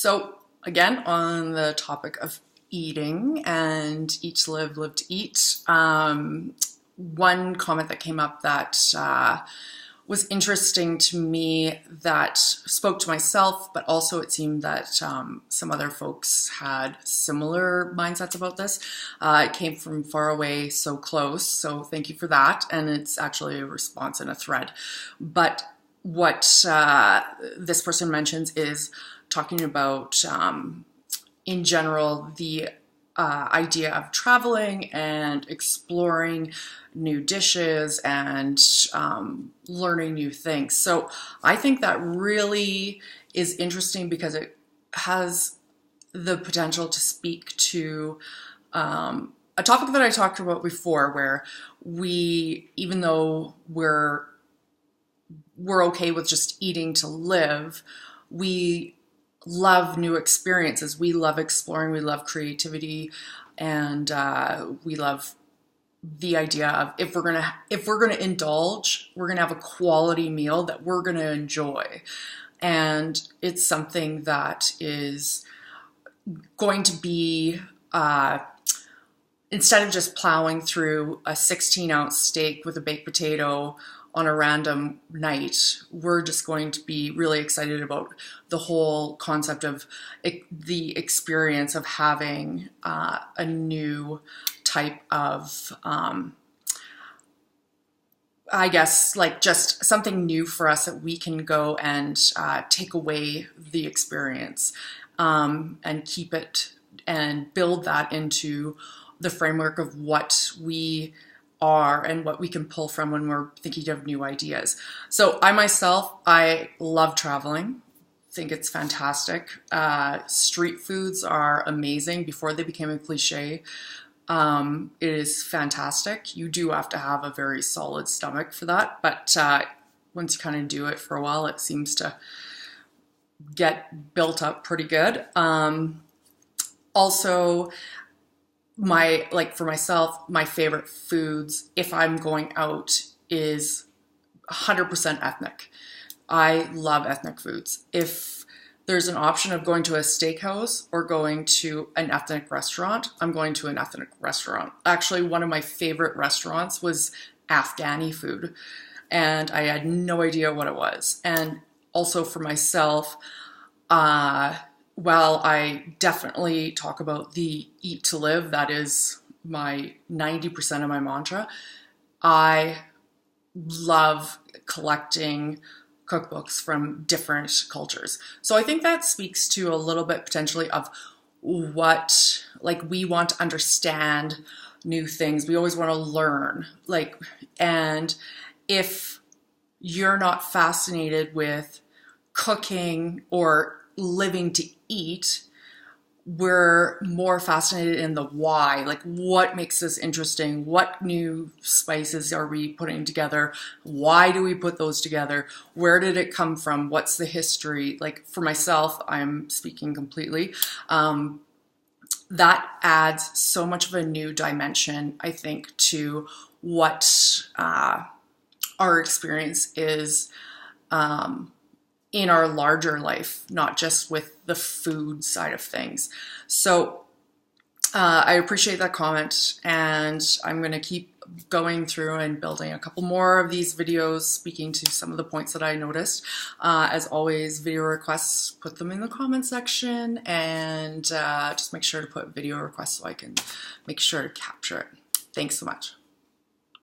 So again, on the topic of eating and eat to live, live to eat, one comment that came up that was interesting to me that spoke to myself, but also it seemed that some other folks had similar mindsets about this. It came from far away, so close, so thank you for that. And it's actually a response in a thread. But what this person mentions is talking about, in general, the idea of traveling and exploring new dishes and learning new things. So I think that really is interesting because it has the potential to speak to a topic that I talked about before, where we, even though we're okay with just eating to live, we love new experiences. We love exploring, we love creativity, and we love the idea of if we're gonna indulge, we're gonna have a quality meal that we're gonna enjoy. And it's something that is going to be instead of just plowing through a 16-ounce steak with a baked potato on a random night, we're just going to be really excited about the whole concept of the experience of having a new type of, I guess, like just something new for us that we can go and take away the experience and keep it and build that into the framework of what we are and what we can pull from when we're thinking of new ideas. So I love traveling. Think it's fantastic. Street foods are amazing before they became a cliche. It is fantastic. You do have to have a very solid stomach for that, but once you kind of do it for a while, it seems to get built up pretty good. Also, for myself, my favorite foods, if I'm going out, is 100% ethnic. I love ethnic foods. If there's an option of going to a steakhouse or going to an ethnic restaurant, I'm going to an ethnic restaurant. Actually, one of my favorite restaurants was Afghani food, and I had no idea what it was. And also for myself, while I definitely talk about the eat to live, that is my 90% of my mantra, I love collecting cookbooks from different cultures. So I think that speaks to a little bit potentially of what, we want to understand new things. We always want to learn, and if you're not fascinated with cooking or living to eat, we're more fascinated in the why, what makes this interesting, what new spices are we putting together, why do we put those together, where did it come from, what's the history. For myself, I'm speaking completely, that adds so much of a new dimension, I think, to what our experience is in our larger life, not just with the food side of things. So I appreciate that comment, and I'm going to keep going through and building a couple more of these videos, speaking to some of the points that I noticed. As always, video requests, put them in the comment section, and just make sure to put video requests so I can make sure to capture it. Thanks so much.